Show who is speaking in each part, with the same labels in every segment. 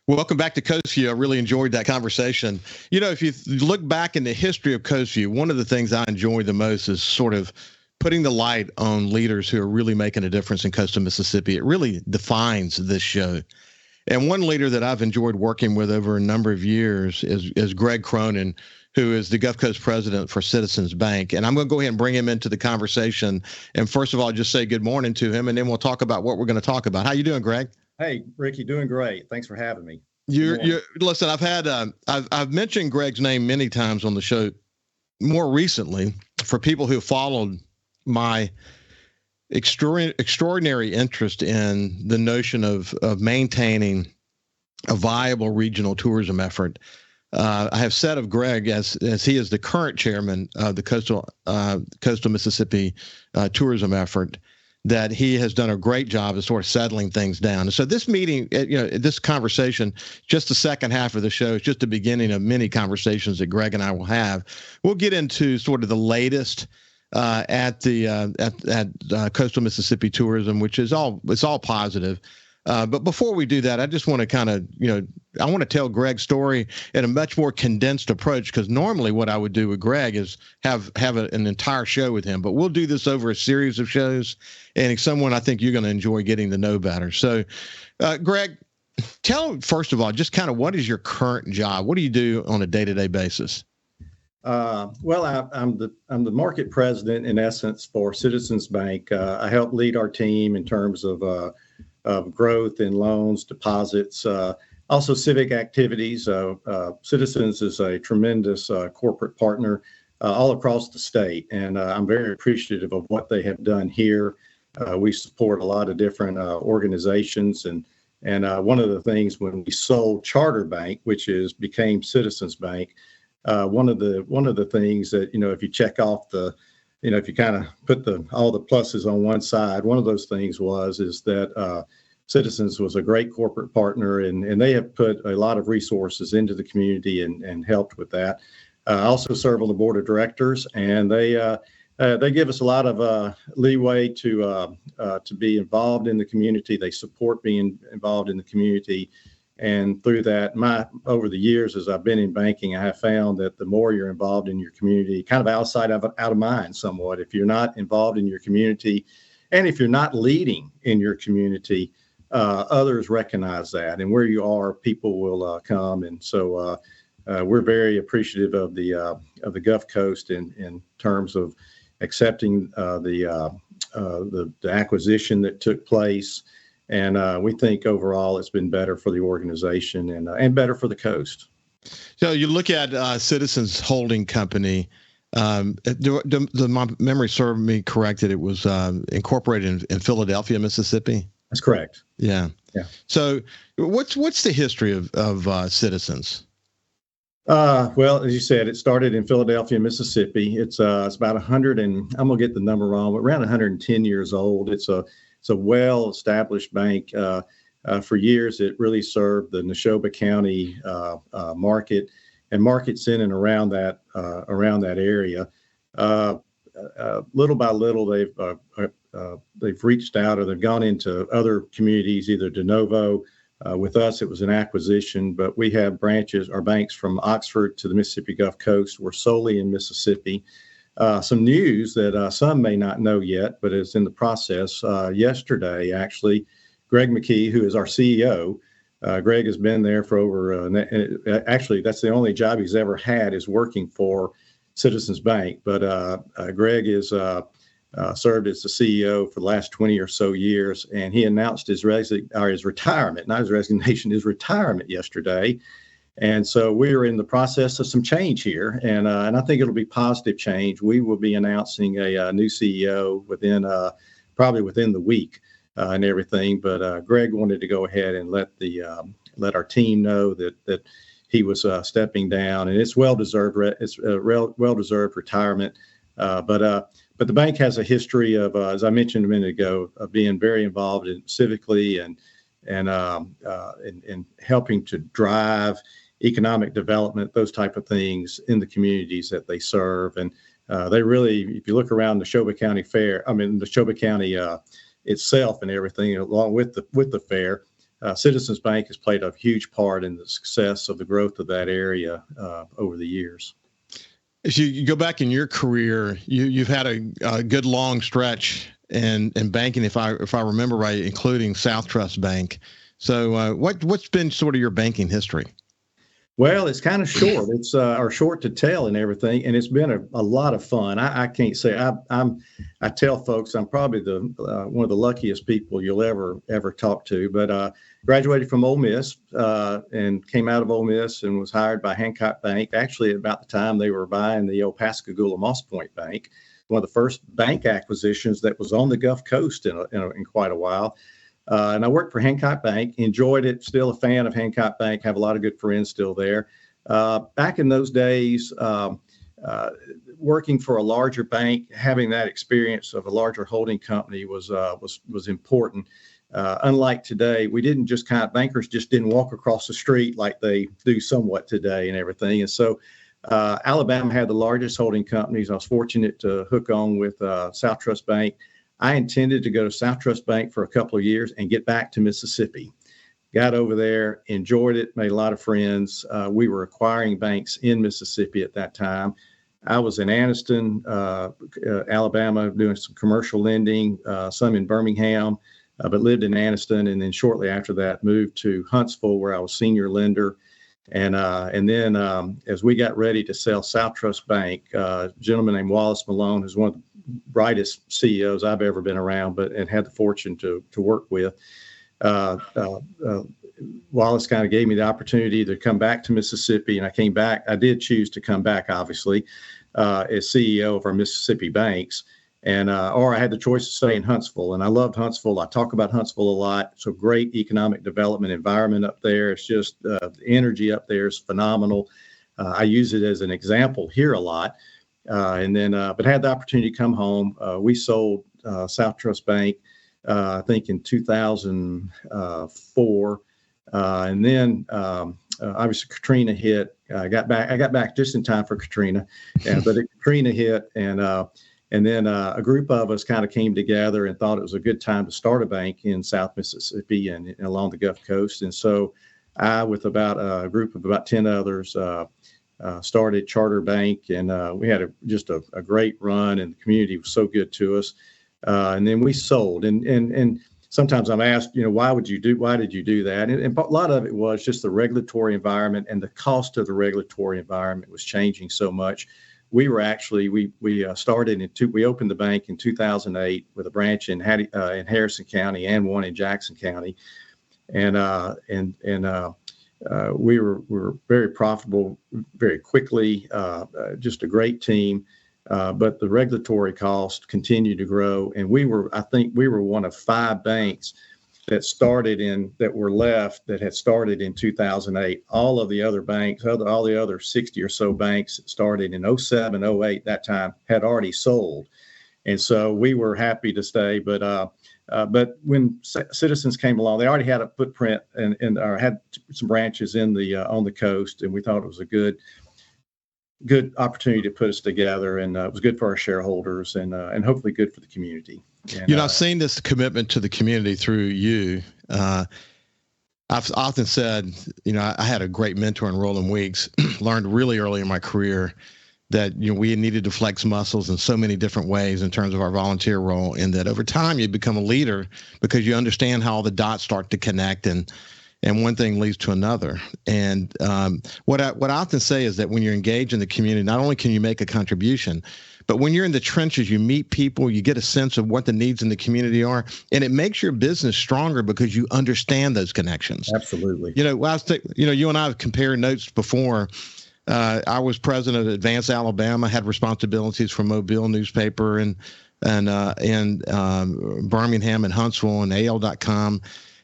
Speaker 1: Welcome back to Coast View. I really enjoyed that conversation. If you look back in the history of Coast View, one of the things I enjoy the most is sort of putting the light on leaders who are really making a difference in coastal Mississippi. It really defines this show. And one leader that I've enjoyed working with over a number of years is Greg Cronin, who is the Gulf Coast president for Citizens Bank. And I'm going to go ahead and bring him into the conversation. And first of all, just say good morning to him, and then we'll talk about what we're going to talk about. How you doing, Greg?
Speaker 2: Hey, Ricky, doing great. Thanks for having me.
Speaker 1: Listen, I've mentioned Greg's name many times on the show. More recently, for people who followed my extraordinary interest in the notion of maintaining a viable regional tourism effort. I have said of Greg, as he is the current chairman of the coastal Mississippi tourism effort, that he has done a great job of sort of settling things down. And so this meeting, this conversation, just the second half of the show, is just the beginning of many conversations that Greg and I will have. We'll get into sort of the latest at coastal Mississippi tourism, which is all positive. But before we do that, I just want to kind of, I want to tell Greg's story in a much more condensed approach, because normally what I would do with Greg is have an entire show with him. But we'll do this over a series of shows, and it's someone I think you're going to enjoy getting to know better. So, Greg, tell first of all, just kind of what is your current job? What do you do on a day-to-day basis?
Speaker 2: Well, I'm the market president in essence for Citizens Bank. I help lead our team in terms of growth in loans, deposits, also civic activities. Citizens is a tremendous corporate partner all across the state, and I'm very appreciative of what they have done here. We support a lot of different organizations, and one of the things when we sold Charter Bank, which became Citizens Bank, one of the things that, if you check off if you kind of put all the pluses on one side, one of those things is that Citizens was a great corporate partner, and they have put a lot of resources into the community and helped with that. I also serve on the board of directors, and they give us a lot of leeway to be involved in the community. They support being involved in the community. And through that, over the years, as I've been in banking, I have found that the more you're involved in your community, kind of out of mind somewhat, if you're not involved in your community, and if you're not leading in your community, others recognize that. And where you are, people will come. And so we're very appreciative of the Gulf Coast in terms of accepting the acquisition that took place. And we think overall it's been better for the organization and better for the coast.
Speaker 1: So you look at Citizens Holding Company. My memory served me correct that it was incorporated in Philadelphia, Mississippi.
Speaker 2: That's correct.
Speaker 1: Yeah. So what's the history of Citizens?
Speaker 2: Well, as you said, it started in Philadelphia, Mississippi. It's about 100 and I'm gonna get the number wrong, but around 110 years old. It's a well-established bank. For years, it really served the Neshoba County market and markets in and around that area. Little by little, they've reached out, or they've gone into other communities, either de novo. With us, it was an acquisition, but we have our banks from Oxford to the Mississippi Gulf Coast. We're solely in Mississippi. Some news that some may not know yet, but is in the process. Yesterday, actually, Greg McKee, who is our CEO, Greg has been there for over, actually, that's the only job he's ever had, is working for Citizens Bank. But Greg is served as the CEO for the last 20 or so years, and he announced his retirement, not his resignation, his retirement yesterday. And so we are in the process of some change here, and I think it'll be positive change. We will be announcing a new CEO probably within the week and everything. But Greg wanted to go ahead and let our team know that he was stepping down, and it's well-deserved. It's a well-deserved retirement. But the bank has a history of, as I mentioned a minute ago, of being very involved civically and helping to drive economic development, those type of things in the communities that they serve. And they really, if you look around the Neshoba County itself and everything, along with the fair, Citizens Bank has played a huge part in the success of the growth of that area over the years.
Speaker 1: As you go back in your career, you've had a good long stretch in banking, if I remember right, including South Trust Bank. So what's been sort of your banking history?
Speaker 2: Well, it's kind of short. It's or short to tell and everything, and it's been a lot of fun. I can't say I tell folks I'm probably the one of the luckiest people you'll ever talk to. But graduated from Ole Miss and came out of Ole Miss and was hired by Hancock Bank. Actually, at about the time they were buying the old Pascagoula Moss Point Bank, one of the first bank acquisitions that was on the Gulf Coast in quite a while. And I worked for Hancock Bank, enjoyed it, still a fan of Hancock Bank, have a lot of good friends still there. Back in those days, working for a larger bank, having that experience of a larger holding company was important. Unlike today, we didn't just bankers just didn't walk across the street like they do somewhat today and everything. And so Alabama had the largest holding companies. I was fortunate to hook on with South Trust Bank. I intended to go to South Trust Bank for a couple of years and get back to Mississippi. Got over there, enjoyed it, made a lot of friends. We were acquiring banks in Mississippi at that time. I was in Anniston, Alabama, doing some commercial lending, some in Birmingham, but lived in Anniston. And then shortly after that, moved to Huntsville, where I was senior lender. And then as we got ready to sell South Trust Bank, a gentleman named Wallace Malone, who's one of the brightest CEOs I've ever been around, and had the fortune to work with. Wallace kind of gave me the opportunity to come back to Mississippi, and I came back. I did choose to come back, obviously, as CEO of our Mississippi banks, or I had the choice to stay in Huntsville, and I loved Huntsville. I talk about Huntsville a lot. It's a great economic development environment up there. It's just the energy up there is phenomenal. I use it as an example here a lot. But had the opportunity to come home. We sold South Trust Bank, I think in 2004. And then obviously Katrina hit. I got back just in time for Katrina, but Katrina hit, and then a group of us kind of came together and thought it was a good time to start a bank in South Mississippi and along the Gulf Coast. And so I, with about a group of about 10 others, started Charter Bank, and we had just a great run, and the community was so good to us. And then we sold, and sometimes I'm asked, why did you do that? And a lot of it was just the regulatory environment, and the cost of the regulatory environment was changing so much. We were actually we opened the bank in 2008 with a branch in Harrison County and one in Jackson County, and we were very profitable very quickly, just a great team, but the regulatory costs continued to grow. And I think we were one of 5 banks that had started in 2008. All of the other banks, all the other 60 or so banks that started in 07, 08, that time, had already sold. And so we were happy to stay, but when Citizens came along, they already had a footprint and had some branches on the coast, and we thought it was a good opportunity to put us together, and it was good for our shareholders and hopefully good for the community. And,
Speaker 1: I've seen this commitment to the community through you. I've often said, I had a great mentor in Roland Weeks, learned really early in my career that we needed to flex muscles in so many different ways in terms of our volunteer role, and that over time you become a leader because you understand how all the dots start to connect, and one thing leads to another. And what I often say is that when you're engaged in the community, not only can you make a contribution, but when you're in the trenches, you meet people, you get a sense of what the needs in the community are, and it makes your business stronger because you understand those connections.
Speaker 2: Absolutely.
Speaker 1: You and I have compared notes before. I was president of Advance Alabama, had responsibilities for Mobile newspaper and Birmingham and Huntsville and AL.com.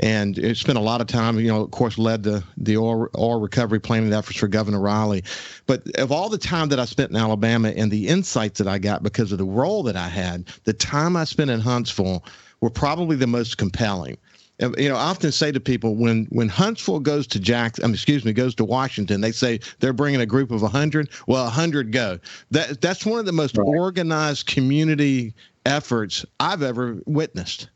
Speaker 1: And it spent a lot of time, of course, led the oil recovery planning efforts for Governor Riley. But of all the time that I spent in Alabama and the insights that I got because of the role that I had, the time I spent in Huntsville were probably the most compelling. I often say to people, when Huntsville goes to Washington, they say they're bringing a group of 100. Well, 100 go. That's one of the most organized community efforts I've ever witnessed.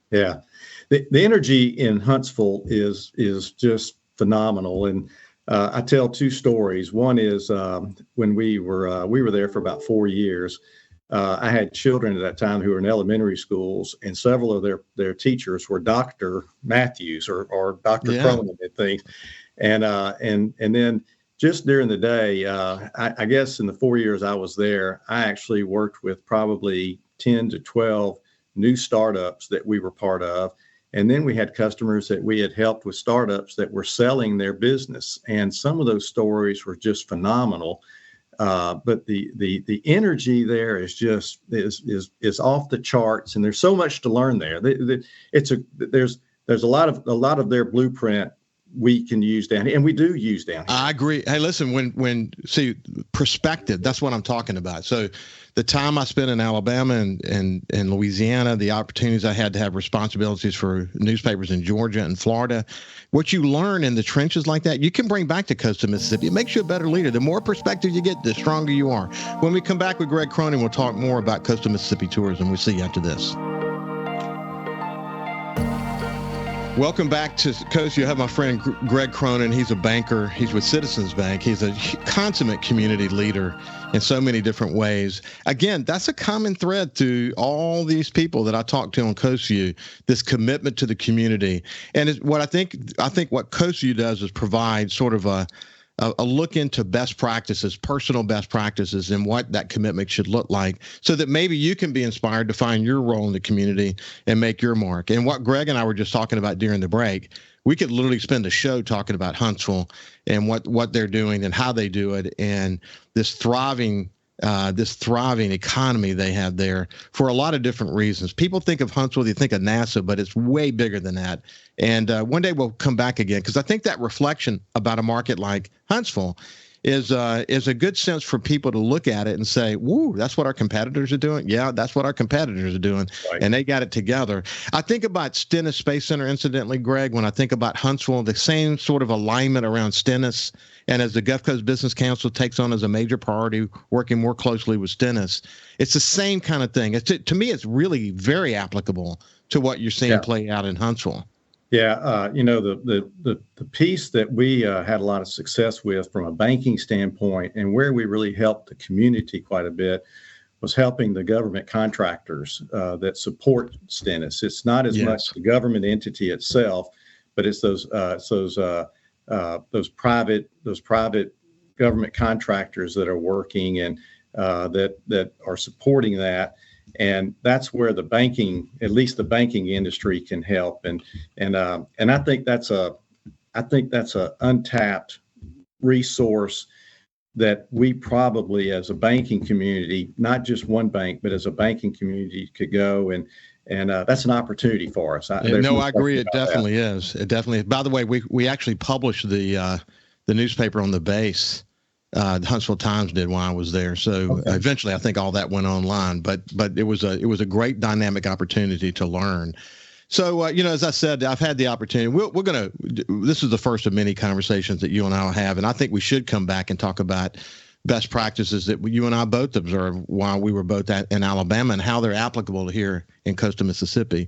Speaker 2: Yeah. the energy in Huntsville is just phenomenal. And I tell two stories. One is when we were there for about 4 years. I had children at that time who were in elementary schools, and several of their teachers were Dr. Matthews or Dr. Cronin and things. And then just during the day, I guess in the 4 years I was there, I actually worked with probably 10 to 12 new startups that we were part of. And then we had customers that we had helped with startups that were selling their business. And some of those stories were just phenomenal. But the energy there is just is off the charts, and there's so much to learn there. There's a lot of their blueprint we can use down here, and we do use down here.
Speaker 1: I agree. Hey, listen, when see perspective, that's what I'm talking about. So the time I spent in Alabama and Louisiana, the opportunities I had to have responsibilities for newspapers in Georgia and Florida, what you learn in the trenches like that, you can bring back to coastal Mississippi. It makes you a better leader. The more perspective you get, the stronger you are. When we come back with Greg Cronin, we'll talk more about coastal Mississippi tourism. We'll see you after this. Welcome back to Coast. You have my friend Greg Cronin. He's a banker. He's with Citizens Bank. He's a consummate community leader in so many different ways. Again, that's a common thread to all these people that I talk to on CoastView, this commitment to the community. And what I think what CoastView does is provide sort of a look into best practices, personal best practices, and what that commitment should look like, so that maybe you can be inspired to find your role in the community and make your mark. And what Greg and I were just talking about during the break, we could literally spend a show talking about Huntsville and what they're doing and how they do it, and this thriving economy they have there for a lot of different reasons. People think of Huntsville, they think of NASA, but it's way bigger than that. And one day we'll come back again, because I think that reflection about a market like Huntsville is a good sense for people to look at it and say, woo, that's what our competitors are doing. Yeah, that's what our competitors are doing. Right. And they got it together. I think about Stennis Space Center, incidentally, Greg, when I think about Huntsville, the same sort of alignment around Stennis. And as the Gulf Coast Business Council takes on as a major priority, working more closely with Stennis, it's the same kind of thing. To me, it's really very applicable to what you're seeing play out in Huntsville.
Speaker 2: Yeah, the piece that we had a lot of success with from a banking standpoint, and where we really helped the community quite a bit, was helping the government contractors that support Stennis. It's not as much the government entity itself, but it's those private government contractors that are working and that are supporting that. And that's where the banking, at least the banking industry, can help. And I think that's a untapped resource that we probably, as a banking community, not just one bank, but as a banking community, could go and that's an opportunity for us.
Speaker 1: I agree. It definitely is. It definitely is. By the way, we actually published the newspaper on the base. The Huntsville Times did while I was there. So eventually, I think all that went online. But it was a great dynamic opportunity to learn. So as I said, I've had the opportunity. This is the first of many conversations that you and I will have, and I think we should come back and talk about best practices that you and I both observed while we were both in Alabama and how they're applicable here in coastal Mississippi.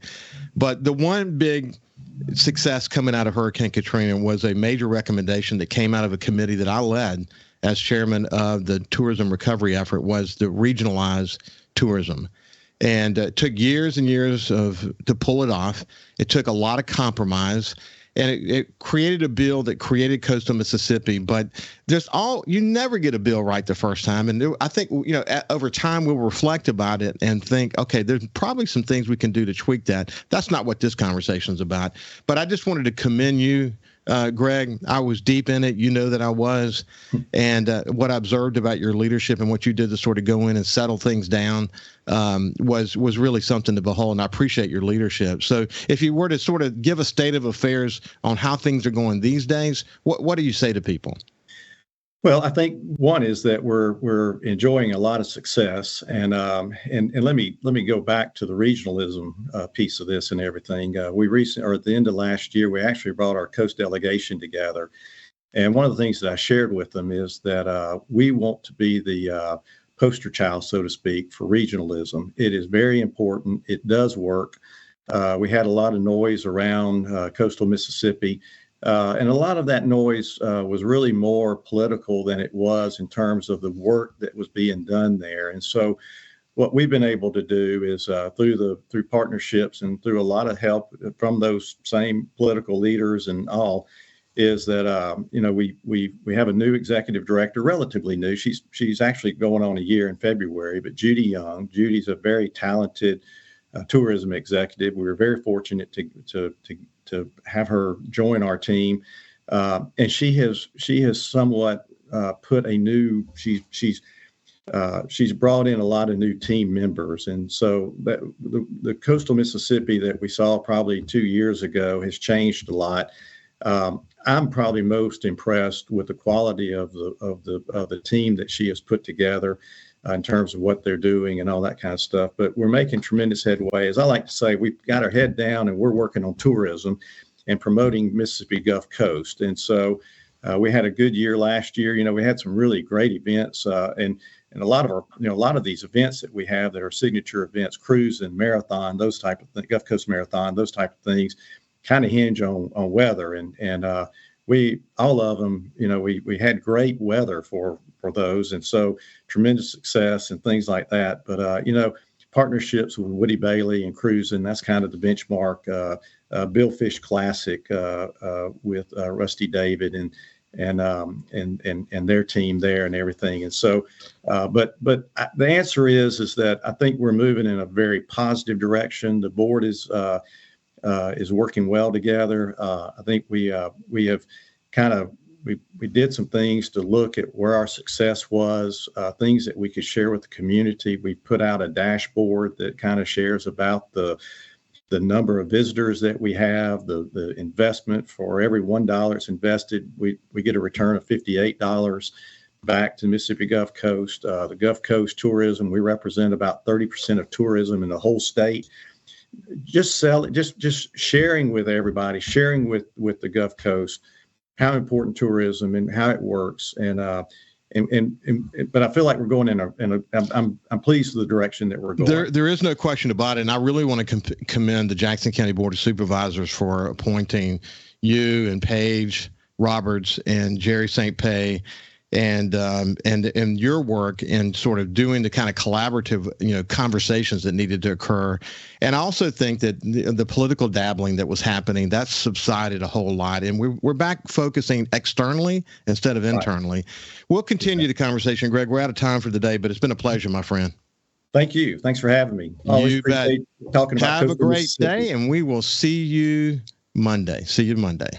Speaker 1: But the one big success coming out of Hurricane Katrina was a major recommendation that came out of a committee that I led as chairman of the tourism recovery effort, was to regionalize tourism. And it took years and years to pull it off. It took a lot of compromise, and it created a bill that created coastal Mississippi. But you never get a bill right the first time. And I think, over time we'll reflect about it and think, okay, there's probably some things we can do to tweak that. That's not what this conversation is about. But I just wanted to commend you, Greg. I was deep in it. You know that I was. And what I observed about your leadership and what you did to sort of go in and settle things down was really something to behold. And I appreciate your leadership. So if you were to sort of give a state of affairs on how things are going these days, what do you say to people?
Speaker 2: Well, I think one is that we're enjoying a lot of success, and let me go back to the regionalism piece of this and everything. We recently, or at the end of last year, we actually brought our coast delegation together, and one of the things that I shared with them is that we want to be the poster child, so to speak, for regionalism. It is very important. It does work. We had a lot of noise around coastal Mississippi. And a lot of that noise was really more political than it was in terms of the work that was being done there. And so what we've been able to do is through partnerships and through a lot of help from those same political leaders and all, is that we have a new executive director, relatively new. She's actually going on a year in February, but Judy Young. Judy's a very talented tourism executive. We were very fortunate to have her join our team, and she has somewhat put a new she's brought in a lot of new team members, and so that the coastal Mississippi that we saw probably 2 years ago has changed a lot. I'm probably most impressed with the quality of the team that she has put together in terms of what they're doing and all that kind of stuff. But we're making tremendous headway. As I like to say, we've got our head down and we're working on tourism and promoting Mississippi Gulf Coast. And so we had a good year last year. We had some really great events, and a lot of these events that we have that are signature events, cruise and marathon, those type of things, Gulf Coast Marathon, those type of things, kind of hinge on weather, and we all of them, we had great weather for those, and so tremendous success and things like that. But partnerships with Woody Bailey and cruising, that's kind of the benchmark. Bill Fish Classic with Rusty David and their team there and everything. And so, but the answer is that I think we're moving in a very positive direction. The board is working well together. I think we have kind of we did some things to look at where our success was, things that we could share with the community. We put out a dashboard that kind of shares about the number of visitors that we have, the investment. For every $1 that's invested, we get a return of $58 back to the Mississippi Gulf Coast. The Gulf Coast tourism, we represent about 30% of tourism in the whole state. Just sharing with everybody, sharing with the Gulf Coast how important tourism and how it works, but I feel like we're going I'm pleased with the direction that we're going.
Speaker 1: There is no question about it, and I really want to commend the Jackson County Board of Supervisors for appointing you and Paige Roberts and Jerry St. Pei and your work in sort of doing the kind of collaborative, conversations that needed to occur. And I also think that the political dabbling that was happening, that's subsided a whole lot. And we're back focusing externally instead of internally. Right. We'll continue the conversation, Greg. We're out of time for the day, but it's been a pleasure, my friend.
Speaker 2: Thank you. Thanks for having me. Always appreciate talking about.
Speaker 1: Have a great day, and we will see you Monday. See you Monday.